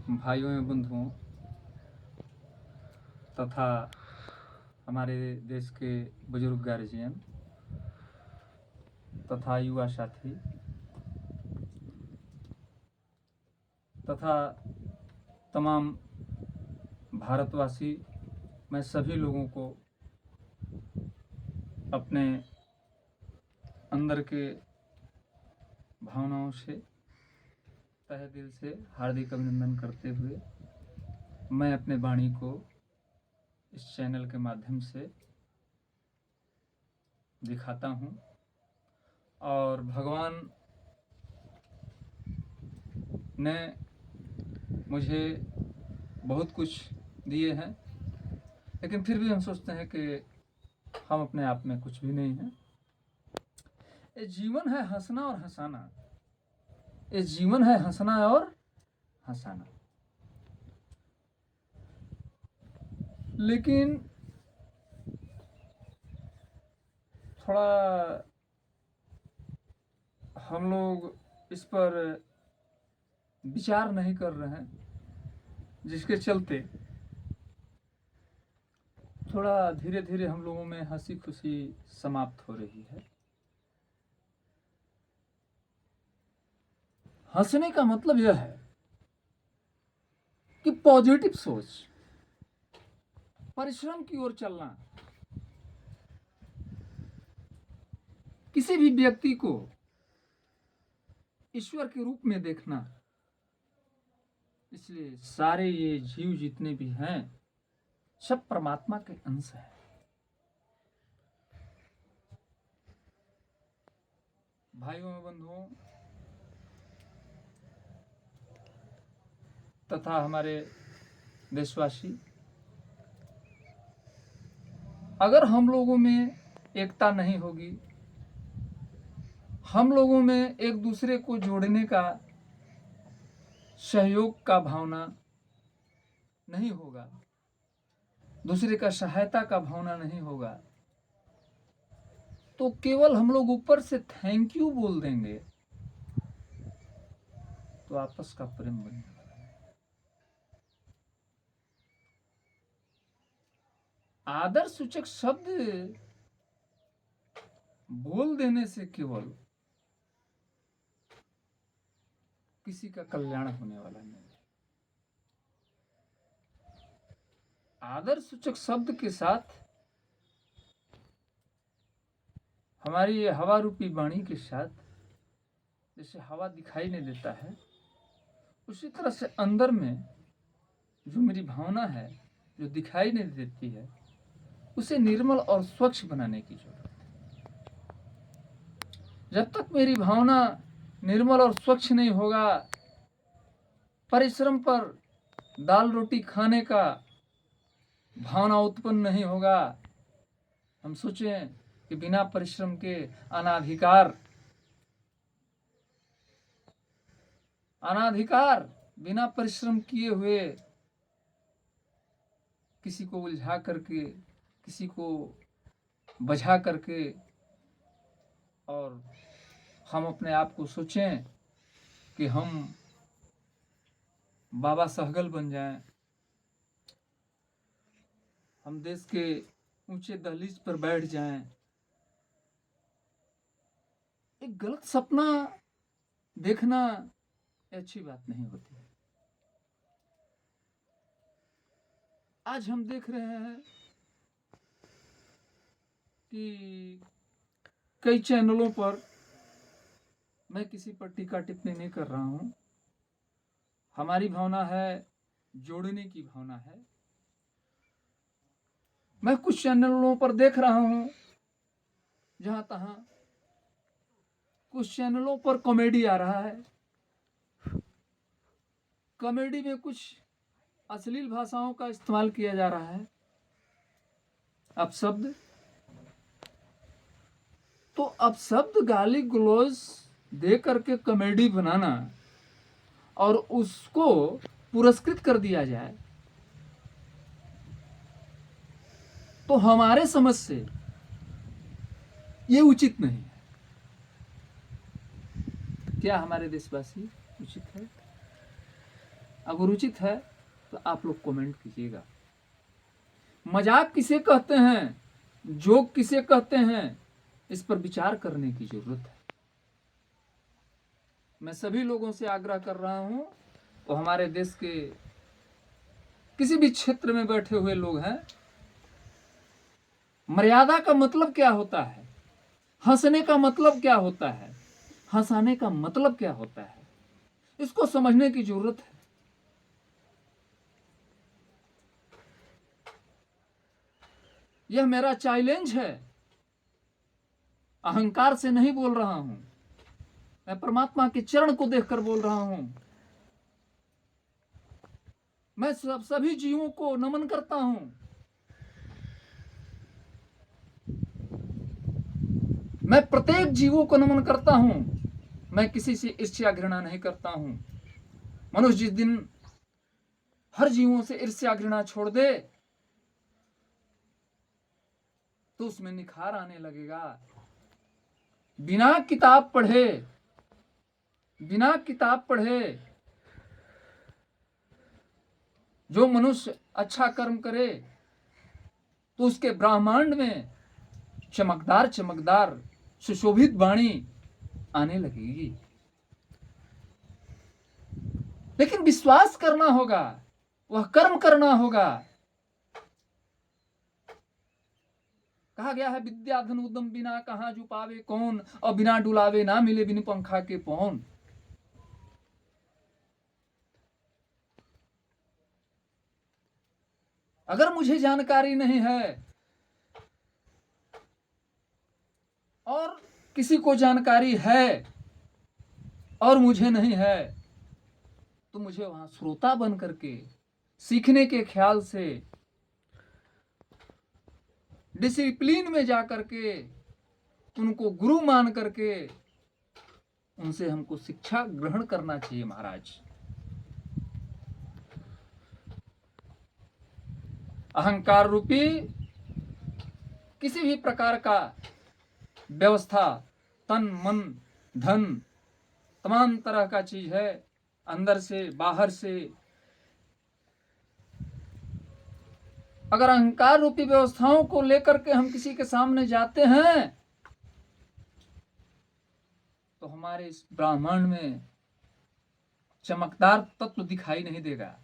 भाइयों एवं बंधुओं तथा हमारे देश के बुजुर्ग गार्जियन तथा युवा साथी तथा तमाम भारतवासी, मैं सभी लोगों को अपने अंदर के भावनाओं से तहे दिल से हार्दिक अभिनंदन करते हुए मैं अपने वाणी को इस चैनल के माध्यम से दिखाता हूँ। और भगवान ने मुझे बहुत कुछ दिए हैं, लेकिन फिर भी हम सोचते हैं कि हम अपने आप में कुछ भी नहीं हैं। ये जीवन है हंसना और हंसाना, ये जीवन है हंसना और हंसाना। लेकिन थोड़ा हम लोग इस पर विचार नहीं कर रहे हैं, जिसके चलते थोड़ा धीरे धीरे हम लोगों में हंसी खुशी समाप्त हो रही है। हंसने का मतलब यह है कि पॉजिटिव सोच, परिश्रम की ओर चलना, किसी भी व्यक्ति को ईश्वर के रूप में देखना। इसलिए सारे ये जीव जितने भी हैं सब परमात्मा के अंश हैं। भाइयों एवं बंधुओं तथा हमारे देशवासी, अगर हम लोगों में एकता नहीं होगी, हम लोगों में एक दूसरे को जोड़ने का, सहयोग का भावना नहीं होगा, दूसरे का सहायता का भावना नहीं होगा, तो केवल हम लोग ऊपर से थैंक यू बोल देंगे तो आपस का प्रेम बनने वाला है। आदर सूचक शब्द बोल देने से केवल किसी का कल्याण होने वाला नहीं। आदर सूचक शब्द के साथ हमारी ये हवा रूपी वाणी के साथ, जैसे हवा दिखाई नहीं देता है, उसी तरह से अंदर में जो मेरी भावना है जो दिखाई नहीं देती है, उसे निर्मल और स्वच्छ बनाने की जरूरत है। जब तक मेरी भावना निर्मल और स्वच्छ नहीं होगा, परिश्रम पर दाल रोटी खाने का भावना उत्पन्न नहीं होगा, हम सोचें कि बिना परिश्रम के अनाधिकार बिना परिश्रम किए हुए किसी को उलझा करके, किसी को बझा करके, और हम अपने आप को सोचें कि हम बाबा सहगल बन जाएं, हम देश के ऊंचे दहलीज पर बैठ जाएं। एक गलत सपना देखना अच्छी बात नहीं होती। आज हम देख रहे हैं कि कई चैनलों पर, मैं किसी पर टीका टिप्पणी नहीं कर रहा हूं, हमारी भावना है, जोड़ने की भावना है। मैं कुछ चैनलों पर देख रहा हूं जहां तहां कुछ चैनलों पर कॉमेडी आ रहा है, कॉमेडी में कुछ अश्लील भाषाओं का इस्तेमाल किया जा रहा है, अपशब्द। तो अपशब्द गाली गलौज दे करके कॉमेडी बनाना और उसको पुरस्कृत कर दिया जाए, तो हमारे समझ से ये उचित नहीं है। क्या हमारे देशवासी उचित है? अगर उचित है तो आप लोग कमेंट कीजिएगा। मजाक किसे कहते हैं, जोक किसे कहते हैं, इस पर विचार करने की जरूरत है। मैं सभी लोगों से आग्रह कर रहा हूं, तो हमारे देश के किसी भी क्षेत्र में बैठे हुए लोग हैं, मर्यादा का मतलब क्या होता है, हंसने का मतलब क्या होता है, हंसाने का मतलब क्या होता है, इसको समझने की जरूरत है। यह मेरा चैलेंज है। अहंकार से नहीं बोल रहा हूं, मैं परमात्मा के चरण को देखकर बोल रहा हूं। मैं सभी जीवों को नमन करता हूं। मैं प्रत्येक जीवों को नमन करता हूं। मैं किसी से ईर्ष्या घृणा नहीं करता हूं। मनुष्य जिस दिन हर जीवों से ईर्ष्या घृणा छोड़ दे तो उसमें निखार आने लगेगा। बिना किताब पढ़े जो मनुष्य अच्छा कर्म करे तो उसके ब्रह्मांड में चमकदार सुशोभित वाणी आने लगेगी। लेकिन विश्वास करना होगा, वह कर्म करना होगा। कहा गया है, विद्या धन उद्यम बिना कहां जू पावे कौन, और बिना डुलावे ना मिले बिन पंखा के पौन। अगर मुझे जानकारी नहीं है और किसी को जानकारी है और मुझे नहीं है, तो मुझे वहां श्रोता बन करके सीखने के ख्याल से डिसिप्लिन में जाकर के उनको गुरु मान करके उनसे हमको शिक्षा ग्रहण करना चाहिए। महाराज, अहंकार रूपी किसी भी प्रकार का व्यवस्था, तन मन धन तमाम तरह का चीज है, अंदर से बाहर से। अगर अहंकार रूपी व्यवस्थाओं को लेकर के हम किसी के सामने जाते हैं तो हमारे इस ब्रह्मांड में चमकदार तत्व दिखाई नहीं देगा।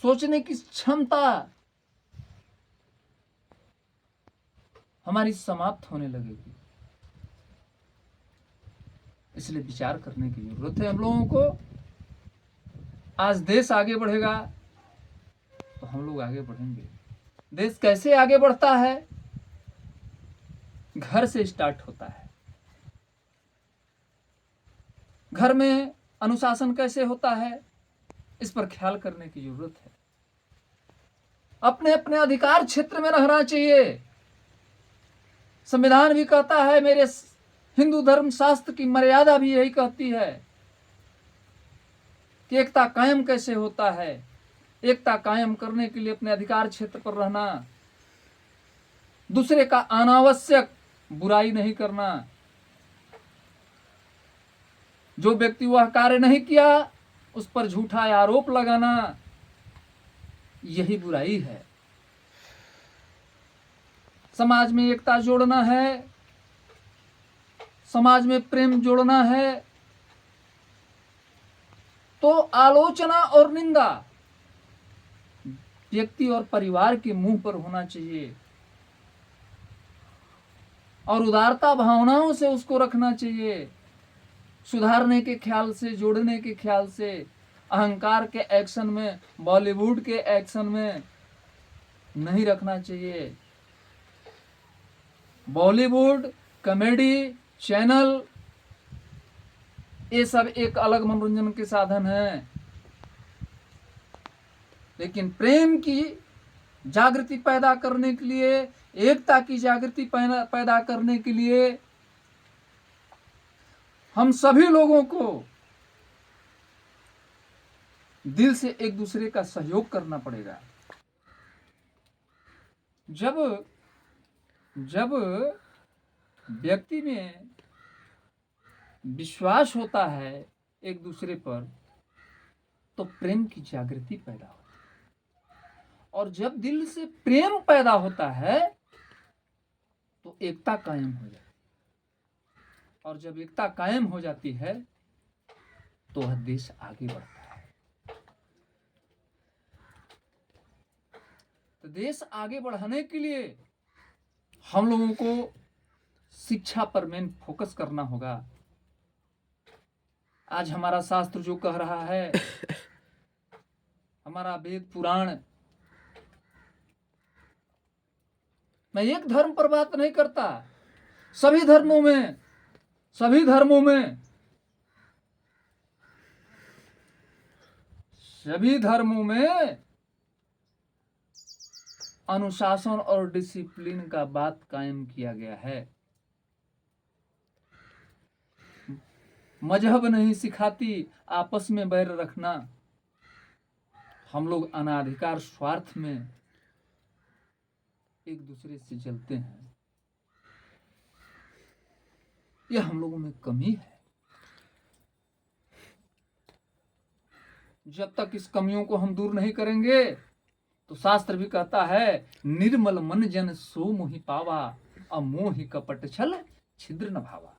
सोचने की क्षमता हमारी समाप्त होने लगेगी। इसलिए विचार करने की जरूरत है हम लोगों को। आज देश आगे बढ़ेगा तो हम लोग आगे बढ़ेंगे। देश कैसे आगे बढ़ता है? घर से स्टार्ट होता है। घर में अनुशासन कैसे होता है, इस पर ख्याल करने की जरूरत है। अपने अपने अधिकार क्षेत्र में रहना चाहिए। संविधान भी कहता है, मेरे हिंदू धर्म शास्त्र की मर्यादा भी यही कहती है कि एकता कायम कैसे होता है। एकता कायम करने के लिए अपने अधिकार क्षेत्र पर रहना, दूसरे का अनावश्यक बुराई नहीं करना। जो व्यक्ति वह कार्य नहीं किया उस पर झूठा आरोप लगाना, यही बुराई है। समाज में एकता जोड़ना है, समाज में प्रेम जोड़ना है, तो आलोचना और निंदा व्यक्ति और परिवार के मुंह पर होना चाहिए और उदारता भावनाओं से उसको रखना चाहिए। सुधारने के ख्याल से, जोड़ने के ख्याल से, अहंकार के एक्शन में, बॉलीवुड के एक्शन में नहीं रखना चाहिए। बॉलीवुड, कॉमेडी चैनल, ये सब एक अलग मनोरंजन के साधन हैं, लेकिन प्रेम की जागृति पैदा करने के लिए, एकता की जागृति पैदा करने के लिए हम सभी लोगों को दिल से एक दूसरे का सहयोग करना पड़ेगा। जब व्यक्ति में विश्वास होता है, एक दूसरे पर, तो प्रेम की जागृति पैदा होती है। और जब दिल से प्रेम पैदा होता है तो एकता कायम हो जाती है, और जब एकता कायम हो जाती है तो वह देश आगे बढ़ता है। तो देश आगे बढ़ाने के लिए हम लोगों को शिक्षा पर मेन फोकस करना होगा। आज हमारा शास्त्र जो कह रहा है, हमारा वेद पुराण, मैं एक धर्म पर बात नहीं करता, सभी धर्मों में अनुशासन और डिसिप्लिन का बात कायम किया गया है। मजहब नहीं सिखाती आपस में बैर रखना। हम लोग अनाधिकार स्वार्थ में एक दूसरे से जलते हैं, यह हम लोगों में कमी है। जब तक इस कमियों को हम दूर नहीं करेंगे तो शास्त्र भी कहता है, निर्मल मन जन सो मोहि पावा, अमोहि कपट छल छिद्र न भावा।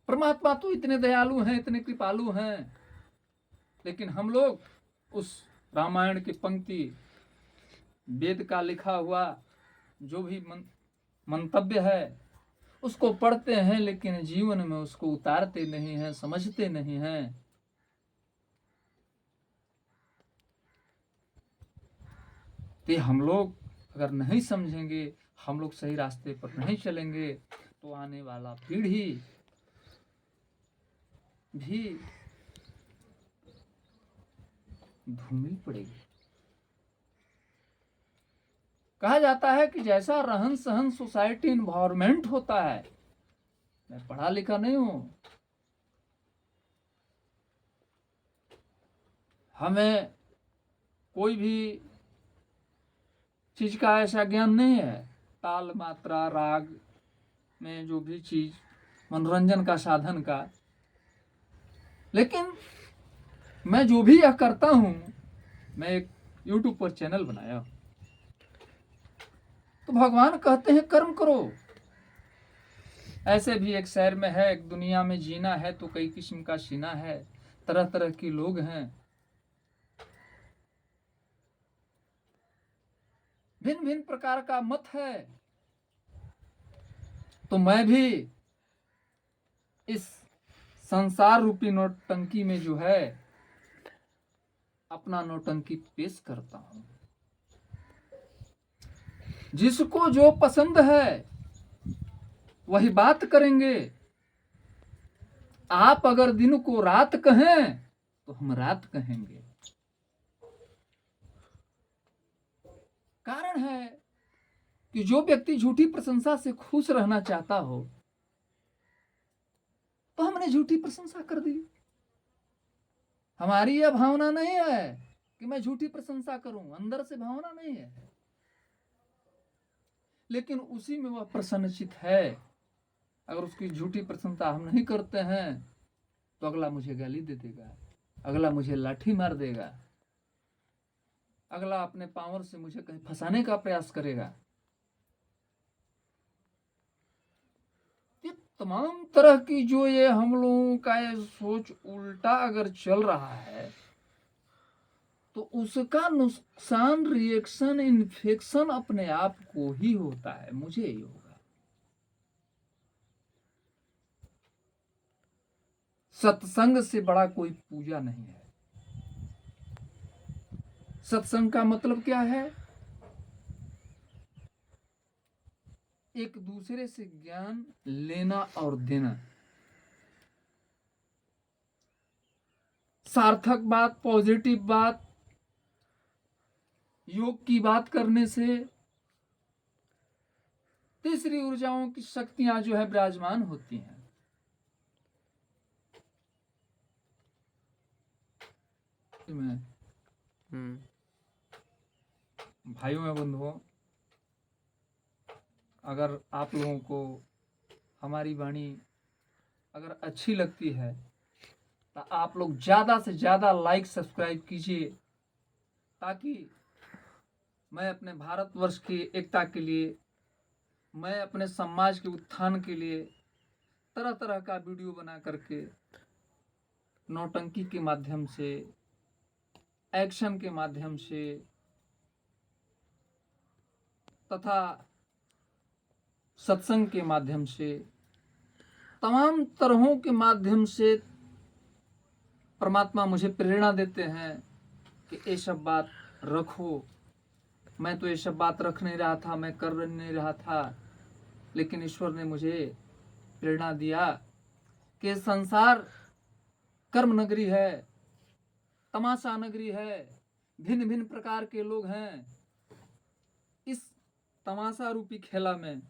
परमात्मा तो इतने दयालु हैं, इतने कृपालु हैं, लेकिन हम लोग उस रामायण की पंक्ति, वेद का लिखा हुआ जो भी मंतव्य है उसको पढ़ते हैं, लेकिन जीवन में उसको उतारते नहीं हैं, समझते नहीं हैं। तो हम लोग अगर नहीं समझेंगे, हम लोग सही रास्ते पर नहीं चलेंगे, तो आने वाला पीढ़ी भी धूमिल पड़ेगी। कहा जाता है कि जैसा रहन सहन सोसाइटी इन्वायरमेंट होता है, मैं पढ़ा लिखा नहीं हूं, हमें कोई भी चीज का ऐसा ज्ञान नहीं है, ताल मात्रा राग में जो भी चीज मनोरंजन का साधन का, लेकिन मैं जो भी यह करता हूं, मैं एक YouTube पर चैनल बनाया, तो भगवान कहते हैं कर्म करो। ऐसे भी एक शहर में है, एक दुनिया में जीना है तो कई किस्म का सीना है, तरह तरह के लोग हैं, भिन्न भिन्न प्रकार का मत है। तो मैं भी इस संसार रूपी नौटंकी में जो है अपना नौटंकी पेश करता हूं। जिसको जो पसंद है वही बात करेंगे। आप अगर दिन को रात कहें तो हम रात कहेंगे। कारण है कि जो व्यक्ति झूठी प्रशंसा से खुश रहना चाहता हो, तो हमने झूठी प्रशंसा कर दी। हमारी यह भावना नहीं है कि मैं झूठी प्रशंसा करूं, अंदर से भावना नहीं है, लेकिन उसी में वह प्रसन्नचित है। अगर उसकी झूठी प्रशंसा हम नहीं करते हैं तो अगला मुझे गाली दे देगा, अगला मुझे लाठी मार देगा, अगला अपने पावर से मुझे कहीं फंसाने का प्रयास करेगा। ये तमाम तरह की जो ये हम लोगों का ये सोच उल्टा अगर चल रहा है, तो उसका नुकसान, रिएक्शन, इन्फेक्शन अपने आप को ही होता है, मुझे ही होगा। सत्संग से बड़ा कोई पूजा नहीं है। सत्संग का मतलब क्या है? एक दूसरे से ज्ञान लेना और देना, सार्थक बात, पॉजिटिव बात, योग की बात करने से तीसरी ऊर्जाओं की शक्तियां जो है विराजमान होती हैं। भाइयों एवं बंधुओं, अगर आप लोगों को हमारी वाणी अगर अच्छी लगती है तो आप लोग ज़्यादा से ज़्यादा लाइक सब्सक्राइब कीजिए, ताकि मैं अपने भारतवर्ष की एकता के लिए, मैं अपने समाज के उत्थान के लिए तरह तरह का वीडियो बना करके नौटंकी के माध्यम से, एक्शन के माध्यम से तथा सत्संग के माध्यम से, तमाम तरहों के माध्यम से परमात्मा मुझे प्रेरणा देते हैं कि ये सब बात रखो। मैं तो ये सब बात रख नहीं रहा था, मैं कर नहीं रहा था, लेकिन ईश्वर ने मुझे प्रेरणा दिया कि संसार कर्म नगरी है, तमाशा नगरी है, भिन्न भिन्न प्रकार के लोग हैं। इस तमाशा रूपी खेला में